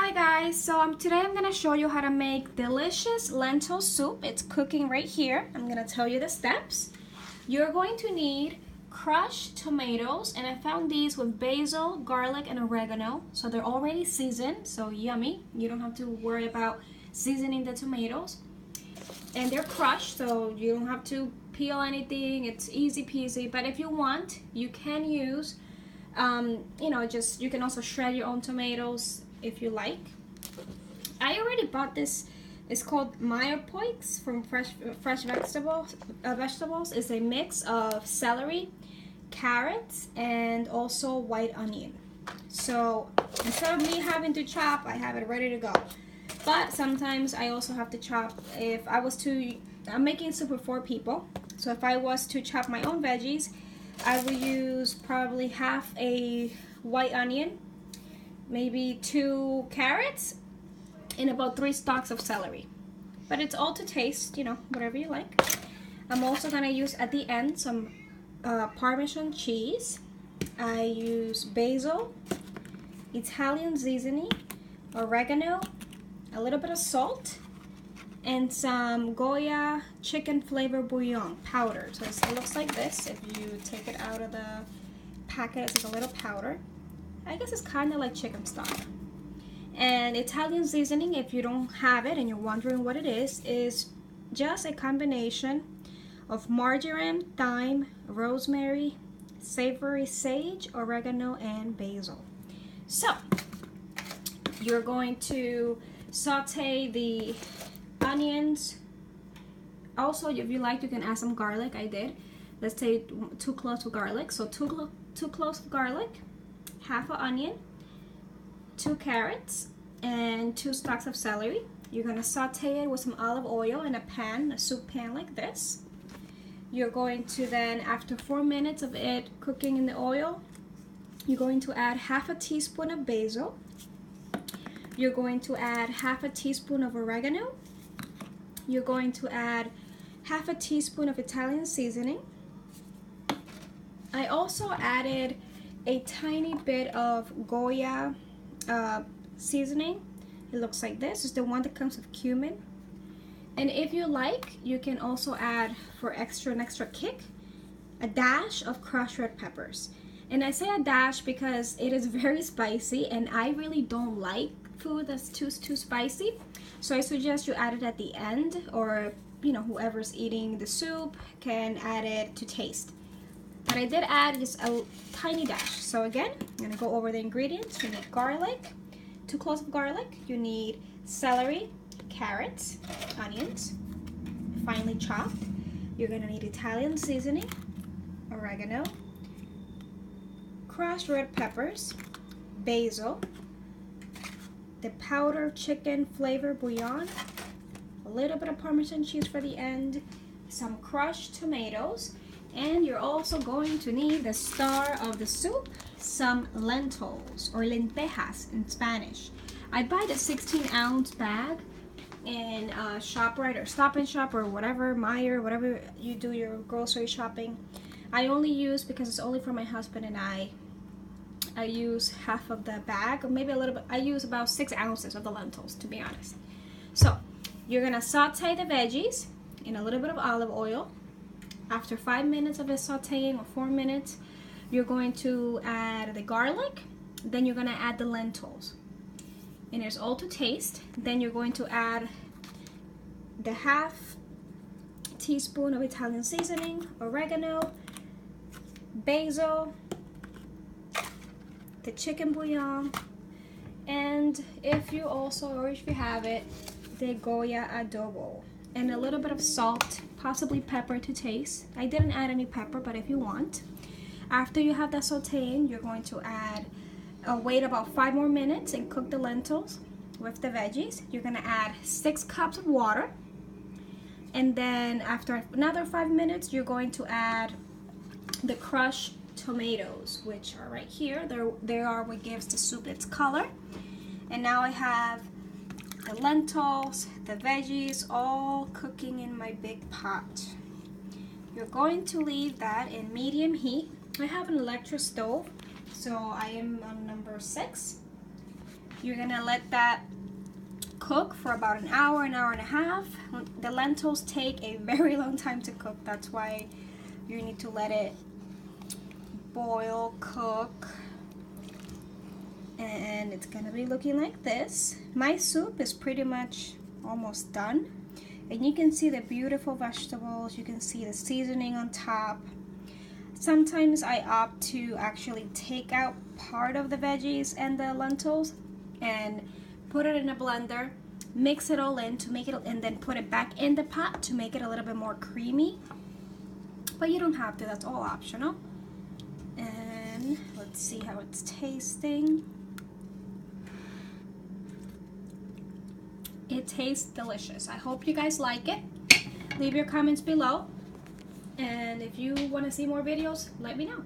Hi guys, today I'm gonna show you how to make delicious lentil soup. It's cooking right here. I'm gonna tell you the steps. You're going to need crushed tomatoes, and I found these with basil, garlic, and oregano. So they're already seasoned, so yummy. You don't have to worry about seasoning the tomatoes. And they're crushed, so you don't have to peel anything. It's easy peasy. But if you want, you can use, you can also shred your own tomatoes if you like. I already bought this. It's called Mirepoix from Fresh Vegetables. It's a mix of celery, carrots, and also white onion. So instead of me having to chop, I have it ready to go. But sometimes I also have to chop. I'm making soup for 4 people. So if I was to chop my own veggies, I would use probably half a white onion, maybe 2 carrots, and about 3 stalks of celery. But it's all to taste, whatever you like. I'm also gonna use at the end some Parmesan cheese. I use basil, Italian seasoning, oregano, a little bit of salt, and some Goya chicken flavor bouillon powder. So it looks like this. If you take it out of the packet, it's a little powder. I guess it's kind of like chicken stock. And Italian seasoning, if you don't have it and you're wondering what it is just a combination of marjoram, thyme, rosemary, savory sage, oregano, and basil. So you're going to saute the onions. Also, if you like, you can add some garlic. I did. Let's say 2 cloves of garlic. So 2 cloves of garlic, half an onion, 2 carrots, and 2 stalks of celery. You're gonna saute it with some olive oil in a pan, a soup pan like this. You're going to then, after 4 minutes of it cooking in the oil, you're going to add half a teaspoon of basil. You're going to add half a teaspoon of oregano. You're going to add half a teaspoon of Italian seasoning. I also added a tiny bit of Goya seasoning. It looks like this. It's the one that comes with cumin. And if you like, you can also add, for an extra kick, a dash of crushed red peppers. And I say a dash because it is very spicy, and I really don't like food that's too spicy. So I suggest you add it at the end, or whoever's eating the soup can add it to taste. But I did add just a tiny dash. So again, I'm gonna go over the ingredients. You need garlic, 2 cloves of garlic. You need celery, carrots, onions, finely chopped. You're gonna need Italian seasoning, oregano, crushed red peppers, basil, the powdered chicken flavor bouillon, a little bit of Parmesan cheese for the end, some crushed tomatoes, and you're also going to need the star of the soup, some lentils, or lentejas in Spanish. I buy the 16-ounce bag in ShopRite or Stop and Shop or whatever, Meijer, whatever you do your grocery shopping. I only use, because it's only for my husband and I use half of the bag, or maybe a little bit. I use about 6 ounces of the lentils, to be honest. So you're gonna saute the veggies in a little bit of olive oil. After 5 minutes of it sauteing, or 4 minutes, you're going to add the garlic. Then you're gonna add the lentils, and it's all to taste. Then you're going to add the half teaspoon of Italian seasoning, oregano, basil, the chicken bouillon, and if you have it, the Goya adobo, and a little bit of salt, possibly pepper to taste. I didn't add any pepper, but if you want. After you have that sauteing, you're going to wait about 5 more minutes and cook the lentils with the veggies. You're gonna add 6 cups of water, and then after another 5 minutes, you're going to add the crushed tomatoes, which are right here. They are what gives the soup its color. And now I have the lentils, the veggies, all cooking in my big pot. You're going to leave that in medium heat. I have an electric stove, so I am on number 6. You're gonna let that cook for about an hour and a half. The lentils take a very long time to cook. That's why you need to let it boil, cook. And it's gonna be looking like this. My soup is pretty much almost done. And you can see the beautiful vegetables. You can see the seasoning on top. Sometimes I opt to actually take out part of the veggies and the lentils and put it in a blender, mix it all in to make it, and then put it back in the pot to make it a little bit more creamy. But you don't have to, that's all optional. And let's see how it's tasting. It tastes delicious. I hope you guys like it. Leave your comments below. And if you want to see more videos, let me know.